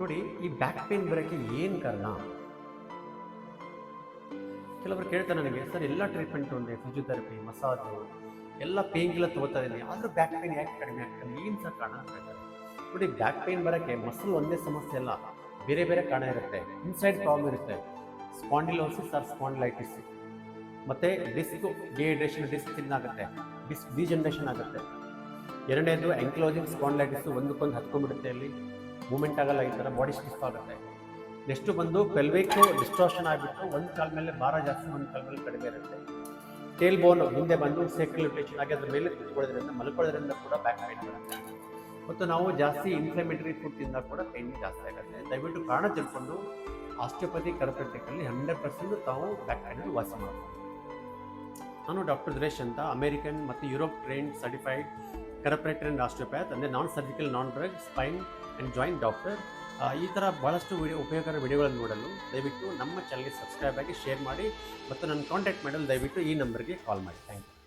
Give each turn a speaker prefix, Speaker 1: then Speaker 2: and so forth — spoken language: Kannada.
Speaker 1: ನೋಡಿ, ಈ ಬ್ಯಾಕ್ ಪೇನ್ ಬರೋಕ್ಕೆ ಏನು ಕಾರಣ? ಕೆಲವರು ಕೇಳ್ತಾರೆ ನನಗೆ, ಸರ್ ಎಲ್ಲ ಟ್ರೀಟ್ಮೆಂಟ್ ಒಂದೇ, ಫಿಸಿಯೋಥೆರಪಿ, ಮಸಾಜು ಎಲ್ಲ ಪೇನ್ ಕಿಲ್ಲರ್ ತಗೋತಾ ಇದ್ದೀನಿ, ಆದರೂ ಬ್ಯಾಕ್ ಪೇನ್ ಯಾಕೆ ಕಡಿಮೆ ಆಗ್ತದೆ, ಏನು ಸರ್ ಕಾರಣ ಅಂತ ಹೇಳ್ತಾರೆ. ನೋಡಿ, ಬ್ಯಾಕ್ ಪೇನ್ ಬರೋಕ್ಕೆ ಮಸಲ್ ಒಂದೇ ಸಮಸ್ಯೆ ಅಲ್ಲ, ಬೇರೆ ಬೇರೆ ಕಾರಣ ಇರುತ್ತೆ. ಇನ್ಸೈಡ್ ಪ್ರಾಬ್ಲಮ್ ಇರುತ್ತೆ, ಸ್ಪಾಂಡಿಲೋಸಿಸ್ ಆರ್ ಸ್ಪಾಂಡಿಲೈಟಿಸ್, ಮತ್ತು ಡಿಸ್ಕ್ ಡಿಹೈಡ್ರೇಷನ್, ಡಿಸ್ಕ್ ತಿನ್ನಾಗುತ್ತೆ, ಡಿಸ್ಕ್ ಡಿಜನರೇಷನ್ ಆಗುತ್ತೆ. ಎರಡನೇದು ಎಂಕ್ಲೋಸಿಂಗ್ ಸ್ಪಾಂಡಿಲೈಟಿಸ್, ಒಂದಕ್ಕೊಂದು ಹತ್ಕೊಂಡ್ಬಿಡುತ್ತೆ, ಅಲ್ಲಿ ಮೂಮೆಂಟ್ ಆಗಲ್ಲ, ಈ ಥರ ಬಾಡಿ ಸ್ಟಿಫ್ ಆಗುತ್ತೆ. ನೆಕ್ಸ್ಟು ಬಂದು ಪೆಲ್ವಿಕ್ಕು ಡಿಸ್ಟ್ರಾಕ್ಷನ್ ಆಗಿಬಿಟ್ಟು ಒಂದು ಕಾಲ ಮೇಲೆ ಭಾರ ಜಾಸ್ತಿ, ಒಂದು ಕಾಲ ಮೇಲೆ ಕಡಿಮೆ ಇರುತ್ತೆ. ಟೇಲ್ ಬೋನ್ ಹಿಂದೆ ಬಂದು ಸೇಕ್ಯುಲೇಷನ್ ಆಗಿ ಅದ್ರ ಮೇಲೆ ಕುತ್ಕೊಳ್ಳೋದ್ರಿಂದ, ಮಲ್ಕೊಳ್ಳೋದ್ರಿಂದ ಕೂಡ ಬ್ಯಾಕ್ ಪೇನ್ ಬರುತ್ತೆ. ಮತ್ತು ನಾವು ಜಾಸ್ತಿ ಇನ್ಫ್ಲಮೇಟರಿ ಫುಡ್ ತಿಂದಾಗ ಕೂಡ ಪೇನ್ ಜಾಸ್ತಿ ಆಗುತ್ತೆ. ದಯವಿಟ್ಟು ಕಾರಣ ತಿಳ್ಕೊಂಡು ಆಸ್ಟಿಯೋಪತಿ ಕರಪ್ರೆಟಿಕಲ್ಲಿ 100% ತಾವು ಬ್ಯಾಕ್ ಪೇನ್ ವಾಸಿ ಮಾಡ್ಬೋದು. ನಾನು ಡಾಕ್ಟರ್ ದುರೇಶ್ ಅಂತ, ಅಮೇರಿಕನ್ ಮತ್ತು Europe trained certified chiropractor and osteopath, ಅಂದರೆ non surgical, non drug, spine and joint doctor. ಈ ಥರ ಭಾಳಷ್ಟು ಉಪಯೋಗಕರ ವಿಡಿಯೋಗಳನ್ನು ನೋಡಲು ದಯವಿಟ್ಟು ನಮ್ಮ ಚಾನಲ್ಗೆ ಸಬ್ಸ್ಕ್ರೈಬ್ ಆಗಿ, ಶೇರ್ ಮಾಡಿ, ಮತ್ತು ನನ್ನ ಕಾಂಟ್ಯಾಕ್ಟ್ ಮಾಡಲು ದಯವಿಟ್ಟು ಈ ನಂಬರ್ಗೆ ಕಾಲ್ ಮಾಡಿ. Thank you.